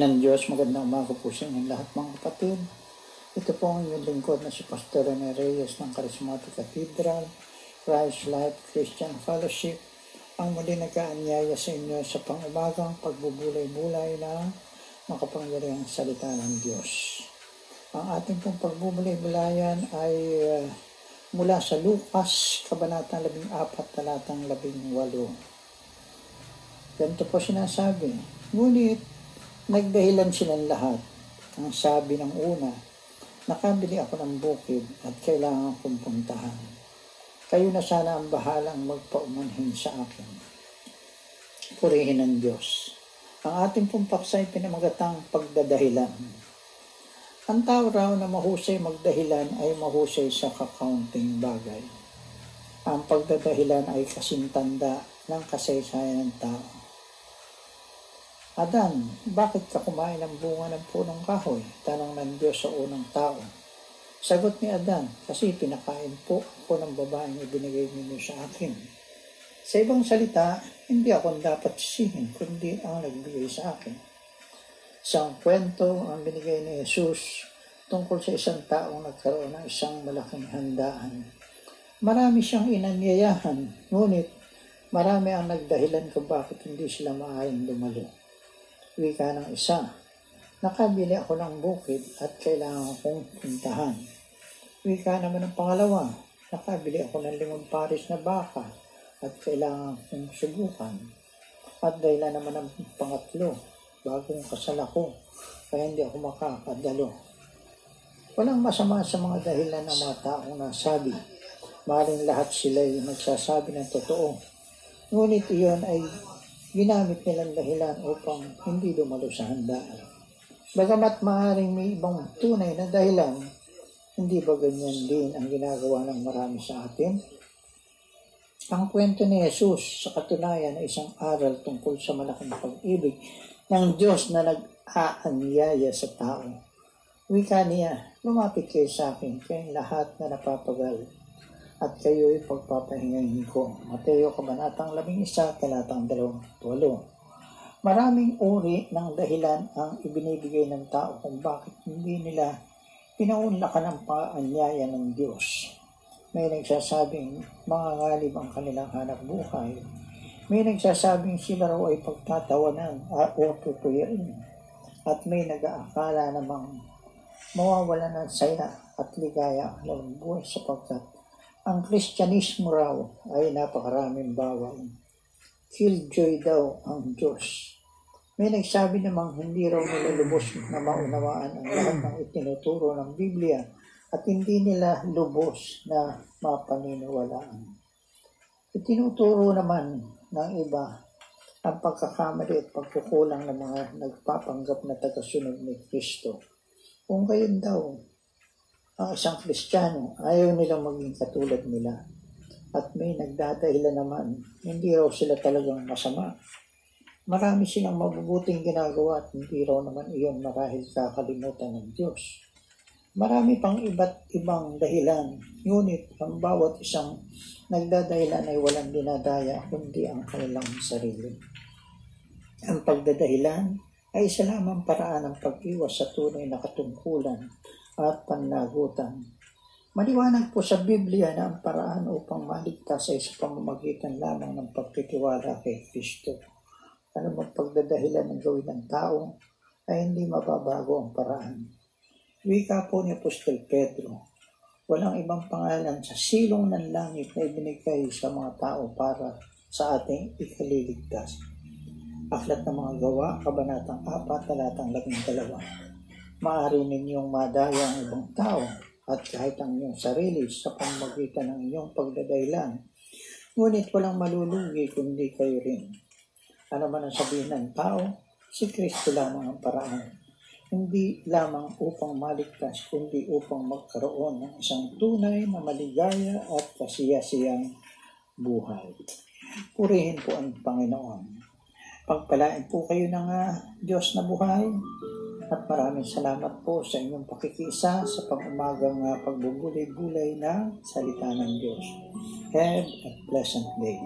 Purihin ng Diyos, magandang umaga po sa inyong lahat mga kapatid. Ito po ang inyong lingkod na si Pastor Rene Reyes ng Charismatic Cathedral, Christ Life Christian Fellowship, ang muli nagkaanyaya sa inyo sa pangumagang pagbubulay-bulay na makapangyarihang salita ng Diyos. Ang ating pong pagbubulay-bulayan ay mula sa Lucas, Kabanatang 14, Talatang 18. Ganito po sinasabi, ngunit nagdahilan silang lahat. Ang sabi ng una, nakabili ako ng bukid at kailangan kong puntahan. Kayo na sana ang bahalang magpaumanhin sa akin. Purihin ng Diyos. Ang ating pong paksa ay pinamagatang pagdadahilan. Ang tao raw na mahusay magdahilan ay mahusay sa kakaunting bagay. Ang pagdadahilan ay kasintanda ng kasaysayan ng tao. Adan, bakit ka kumain ng bunga ng punong kahoy? Tanong ng Diyos sa unang tao. Sagot ni Adan, kasi pinakain po ako ng babaeng ibinigay ninyo sa akin. Sa ibang salita, hindi ako dapat sisihin, kundi ang nagbigay sa akin. Isang kwento ang binigay ni Jesus tungkol sa isang taong nagkaroon ng isang malaking handaan. Marami siyang inanyayahan, ngunit marami ang nagdahilan kung bakit hindi sila maaaring dumalo. Wika ng isa, nakabili ako ng bukid at kailangan kong puntahan. Wika naman ng pangalawa, nakabili ako ng 5 pares na baka at kailangan kong subukan. At dahilan naman ng pangatlo, bagong kasal ako, kaya hindi ako makakadalo. Walang masama sa mga dahilan ng mga taong nasabi. Maaaring lahat sila ay nagsasabi ng totoo. Ngunit iyon ay ginamit nilang dahilan upang hindi dumalo sa handaan. Bagamat maaaring may ibang tunay na dahilan, hindi ba ganyan din ang ginagawa ng marami sa atin? Ang kwento ni Jesus sa katunayan ay isang aral tungkol sa malaking pag-ibig ng Diyos na nag-aanyaya sa tao. Wika niya, lumapit kayo sa akin, kayong lahat na napapagal, at kayo'y pagpapahingahin ko. Mateo, Kabanatang 11, Talatang 28. Maraming uri ng dahilan ang ibinibigay ng tao kung bakit hindi nila pinaunlakan ang paanyaya ng Diyos. May nagsasabing mangangalib ang kanilang hanap buhay. May nagsasabing sila raw ay pagtatawanan o tutuyain. At may nag-aakala namang mawawala ng saya at ligaya ang buhay sapagkat ang Kristyanismo raw ay napakaraming bawal. Killjoy daw ang Diyos. May nagsabi namang hindi raw nilulubos na maunawaan ang lahat ng itinuturo ng Biblia at hindi nila lubos na mapaniniwalaan. Itinuturo naman ng iba ang pagkakamali at pagkukulang ng mga nagpapanggap na tagasunod ni Kristo. Kung gayon daw, ang isang Kristiyano, ayaw nilang maging katulad nila. At may nagdadahilan naman, hindi raw sila talagang masama. Marami silang mabubuting ginagawa at hindi raw naman iyon marahil kakalimutan ng Diyos. Marami pang iba't ibang dahilan, ngunit ang bawat isang nagdadahilan ay walang dinadaya kundi ang kanilang sarili. Ang pagdadahilan ay isa lamang paraan ng pag-iwas sa tunay na katungkulan at pannagutan. Maliwanag po sa Biblia na ang paraan upang maligtas ay sa pamamagitan lamang ng pagtitiwala kay Kristo. Ano mang pagdadahilan ng gawin ng tao ay hindi mababago ang paraan. Wika po ni Apostol Pedro, walang ibang pangalan sa silong ng langit na ibinigay sa mga tao para sa ating ikaliligtas. Aklat ng mga Gawa, Kabanatang 4, Talatang 12. Maaari ninyong madaya ang ibang tao at kahit ang inyong sarili sa pamamagitan ng inyong pagdadahilan. Ngunit walang malulugi kundi kayo rin. Ano man ang sabihin ng tao, si Kristo lamang ang paraan. Hindi lamang upang maligtas kundi upang magkaroon ng isang tunay na maligaya at kasiyasiyang buhay. Purihin po ang Panginoon. Pagpalain po kayo ng Diyos na buhay. At maraming salamat po sa inyong pakikiisa sa pang-umagang pagbubulay-bulay ng salita ng Diyos. Have a pleasant day.